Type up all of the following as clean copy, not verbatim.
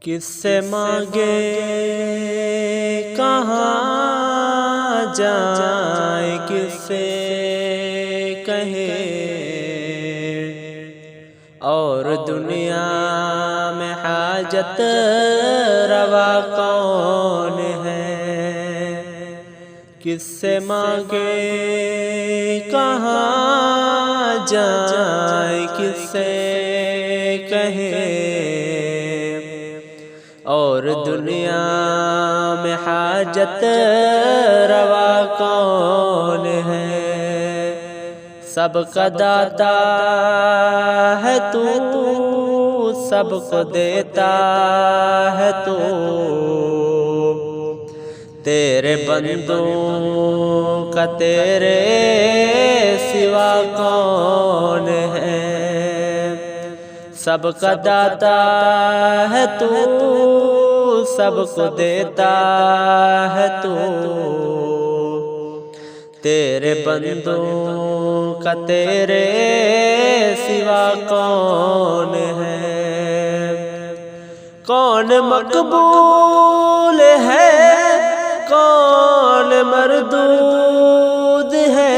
کس سے مانگے کہاں جائیں، کس سے کہیں، اور دنیا میں حاجت روا کون ہے؟ کس سے مانگے کہاں جائیں، کس سے کہیں، اور دنیا میں حاجت روا کون ہے؟ سب کا داتا ہے تو، سب کو دیتا ہے تو، تیرے بندوں کا تیرے سوا کون ہے؟ سب کا داتا ہے تو، سب کو دیتا ہے تو، تیرے بندوں کا تیرے سوا کون ہے؟ کون مقبول ہے، کون مردود ہے،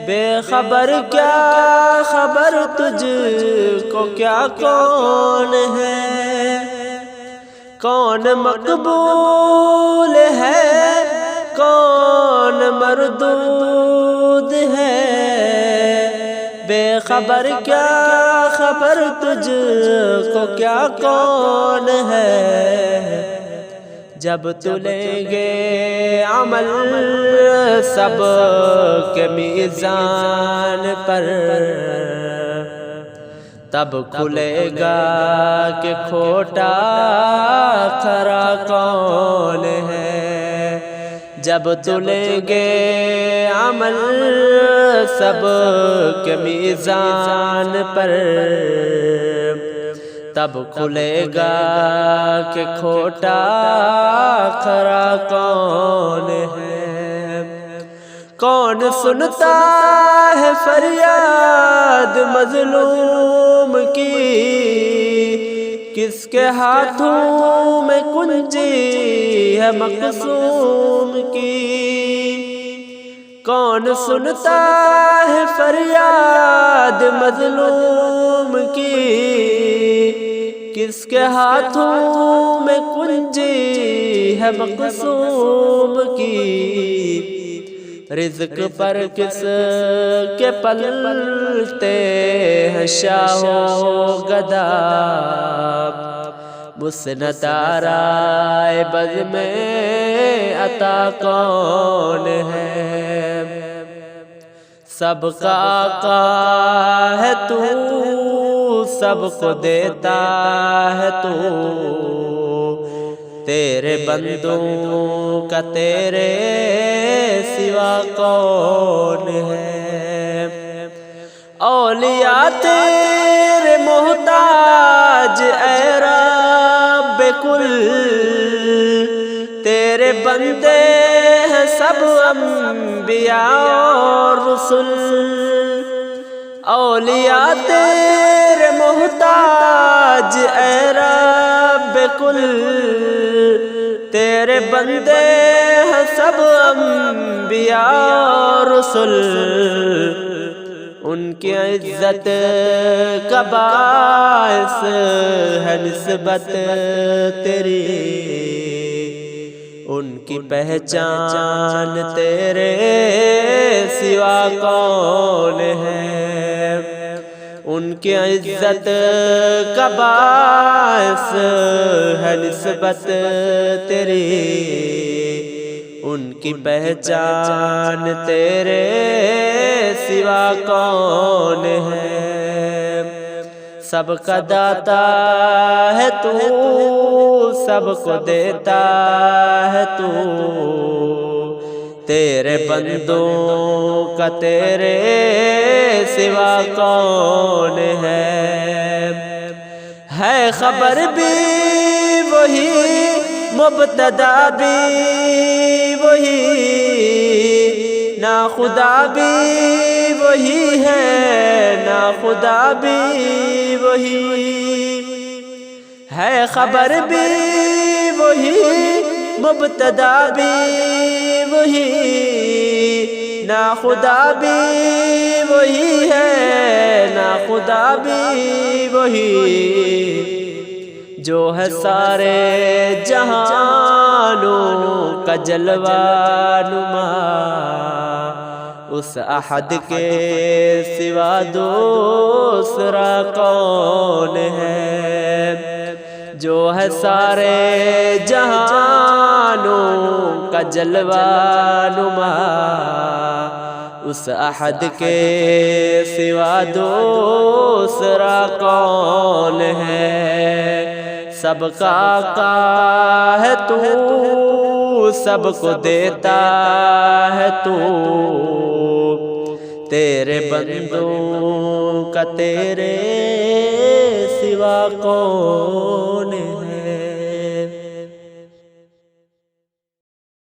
بے خبر کیا خبر تجھ کو کیا کون ہے؟ کون مقبول ہے، کون مردود ہے، بے خبر کیا خبر تجھ کو کیا کون ہے؟ جب تلیں گے عمل سب کے میزان پر، تب کھلے گا کہ کھوٹا کھرا کون ہے؟ جب تلیں گے عمل سب کے میزان پر، تب کھلے گا کہ کھوٹا کھرا کون ہے؟ کون سنتا ہے فریاد مظلوم کی، کس کے ہاتھوں میں کنجی ہے مقسوم کی؟ کون سنتا ہے فریاد مظلوم کی، کس کے ہاتھوں میں کنجی ہے مقسوم کی؟ رزق پر کس کے پلتے ہیں شاہ و گدا، مسند آرائے بز میں عطا کون ہے؟ سب کا آقا ہے تو، سب کو دیتا ہے تو، تیرے بندوں کا تیرے سوا کون ہے؟ اولیاء تیرے محتاج اے رب کل، تیرے بندے ہیں سب انبیاء اور رسل۔ اولیاء تیرے محتاج اے رب کل، تیرے بندے ہیں سب انبیاء اور رسل۔ ان کی عزت کا باعث ہے نسبت تیری، ان کی پہچان تیرے سوا کون ہے؟ ان کی عزت کا باعث ہے نسبت تیری، ان کی پہچان تیرے سوا کون ہے؟ سب کا داتا ہے تو، سب کو دیتا ہے تو، تیرے بندوں کا تیرے سوا کون ہے؟ خبر بھی وہی، مبتدا بھی وہی، ناخدا بھی وہی ہے، ناخدا بھی وہی ہے خبر بھی وہی، مبتدا بھی وہی، ناخدا بھی وہی ہے، ناخدا بھی وہی، جو ہے سارے جہانوں کا جلوہ نما، اس احد کے سوا دوسرا کون ہے؟ جو ہے سارے جہانوں کا جلوہ نما، اس احد کے سوا دوسرا کون ہے؟ سب کا آقا ہے تو، سب کو دیتا ہے تو، تیرے بندوں کا تیرے سوا کون ہے؟